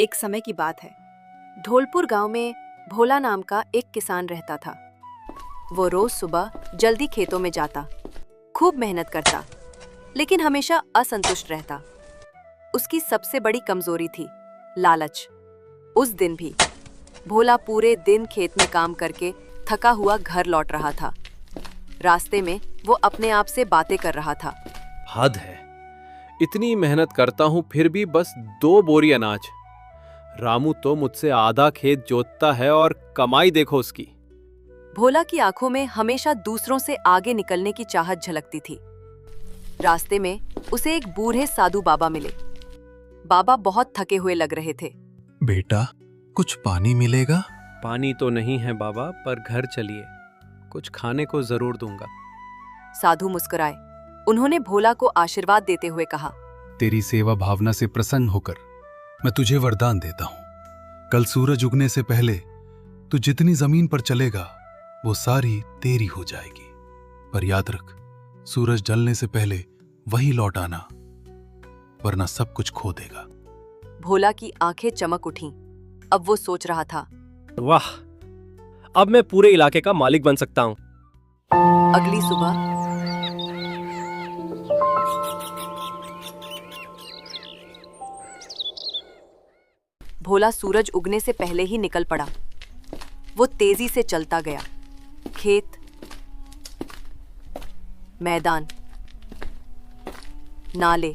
एक समय की बात है। धौलपुर गांव में भोला नाम का एक किसान रहता था। वो रोज सुबह जल्दी खेतों में जाता, खूब मेहनत करता, लेकिन हमेशा असंतुष्ट रहता। उसकी सबसे बड़ी कमजोरी थी लालच। उस दिन भी भोला पूरे दिन खेत में काम करके थका हुआ घर लौट रहा था। रास्ते में वो अपने आप से बातें कर रहा था। हद है, इतनी मेहनत करता हूं फिर भी बस 2 बोरी अनाज। रामू तो मुझसे आधा खेत जोतता है और कमाई देखो उसकी। भोला की आंखों में हमेशा दूसरों से आगे निकलने की चाहत झलकती थी। रास्ते में उसे एक बूढ़े साधु बाबा मिले। बाबा बहुत थके हुए लग रहे थे। बेटा, कुछ पानी मिलेगा? पानी तो नहीं है बाबा, पर घर चलिए, कुछ खाने को जरूर दूंगा। साधु मुस्कुराए। उन्होंने भोला को आशीर्वाद देते हुए कहा, तेरी सेवा भावना से प्रसन्न होकर मैं तुझे वरदान देता हूं। कल सूरज उगने से पहले तू जितनी जमीन पर चलेगा वो सारी तेरी हो जाएगी। पर याद रख, सूरज ढलने से पहले वही लौट आना, वरना सब कुछ खो देगा। भोला की आंखें चमक उठीं। अब वो सोच रहा था, वाह, अब मैं पूरे इलाके का मालिक बन सकता हूँ। अगली सुबह भोला सूरज उगने से पहले ही निकल पड़ा। वो तेजी से चलता गया। खेत, मैदान, नाले,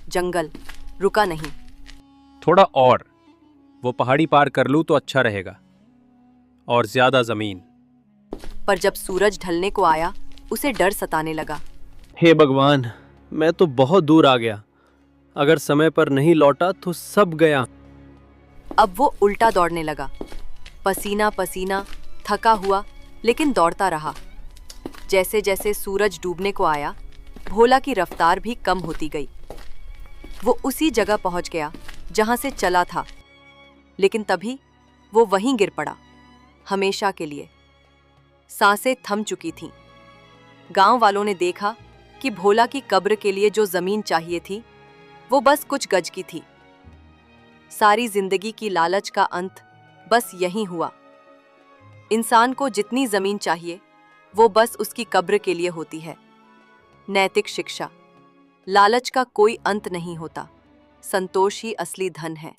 जंगल, रुका नहीं। थोड़ा और, वो पहाड़ी पार कर लूं तो अच्छा रहेगा, और ज्यादा जमीन। पर जब सूरज ढलने को आया, उसे डर सताने लगा। हे भगवान, मैं तो बहुत दूर आ गया। अगर समय पर नहीं लौटा तो सब गया। अब वो उल्टा दौड़ने लगा, पसीना पसीना, थका हुआ, लेकिन दौड़ता रहा। जैसे जैसे सूरज डूबने को आया, भोला की रफ्तार भी कम होती गई। वो उसी जगह पहुंच गया जहां से चला था, लेकिन तभी वो वहीं गिर पड़ा, हमेशा के लिए। सांसें थम चुकी थीं। गांव वालों ने देखा कि भोला की कब्र के लिए जो जमीन चाहिए थी, वो बस कुछ गज की थी। सारी जिंदगी की लालच का अंत बस यहीं हुआ। इंसान को जितनी जमीन चाहिए, वो बस उसकी कब्र के लिए होती है। नैतिक शिक्षा, लालच का कोई अंत नहीं होता। संतोष ही असली धन है।